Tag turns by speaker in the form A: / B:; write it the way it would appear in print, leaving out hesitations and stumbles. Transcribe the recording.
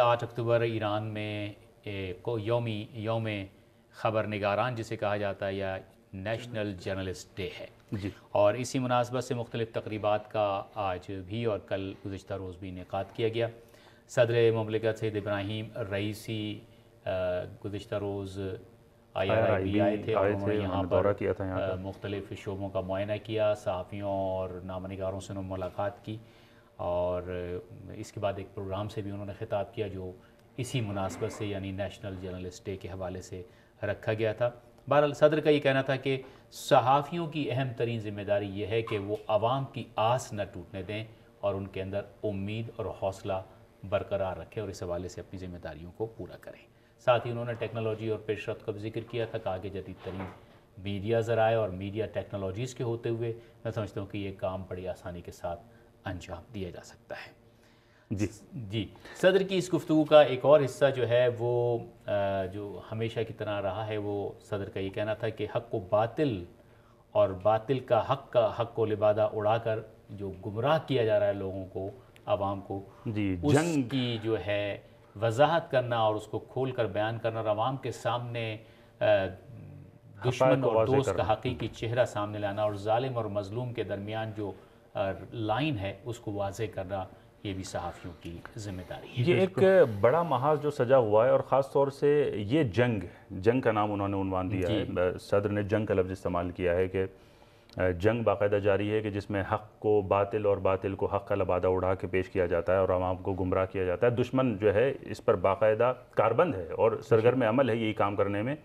A: 8 अक्टूबर Iran में को यौम ख़बर निगारान जिसे कहा जाता है या नेशनल जर्नलिस्ट डे है
B: जी।
A: और इसी मुनासबत से मुख्तलिफ़ तक़रीबात का आज भी और कल गुज़िश्ता रोज़ भी इनेकाद किया गया। सदर ममलिकत सैयद इब्राहीम रईसी गुज़िश्ता रोज़ IRIB आए थे और उन्होंने यहाँ
B: दौरा किया था यहाँ का।
A: मुख्तलिफ़ शोबों का मुआयना किया, सहाफ़ियों और नामनिगारों से उन्होंने मुलाकात की और इसके बाद एक प्रोग्राम से भी उन्होंने ख़िताब किया जो इसी मुनासबत से यानी नेशनल जर्नलिस्ट डे के हवाले से रखा गया था। बहरहाल सदर का ये कहना था कि सहाफ़ियों की अहम तरीन ज़िम्मेदारी ये है कि वो आवाम की आस न टूटने दें और उनके अंदर उम्मीद और हौसला बरकरार रखें और इस हवाले से अपनी ज़िम्मेदारियों को पूरा करें। साथ ही उन्होंने टेक्नोलॉजी और पेशरफ्त का भी जिक्र किया था कि आगे जदीद तरीन मीडिया ज़राए और मीडिया टेक्नोलॉजीज़ के होते हुए मैं समझता हूँ कि ये काम बड़ी आसानी के साथ अंजाम दिया जा सकता है। जी, सदर की इस गुफ्तगू का एक और हिस्सा जो है वो जो हमेशा की तरह रहा है, वो सदर का ये कहना था कि हक़ को बातिल और बातिल का हक़ को लिबादा उड़ाकर जो गुमराह किया जा रहा है लोगों को, आवाम को, उसकी जो है वजाहत करना और उसको खोल कर बयान करना और आवाम के सामने दुश्मन और दोस्त का हकीकी चेहरा सामने लाना और जालिम और मजलूम के दरमियान जो लाइन है उसको वाज़े करना, ये भी सहाफ़ियों की ज़िम्मेदारी है।
B: ये एक बड़ा महाज जो सजा हुआ है और ख़ास तौर से ये जंग का नाम उन्होंने उन्वान दिया है। सदर ने जंग का लफ्ज़ इस्तेमाल किया है कि जंग बाकायदा जारी है कि जिसमें हक़ को बातिल और बातिल को हक़ का लबादा उड़ा के पेश किया जाता है और आवाम को गुमराह किया जाता है। दुश्मन जो है इस पर बाकायदा कारबंद है और सरगर्म अमल है यही काम करने में।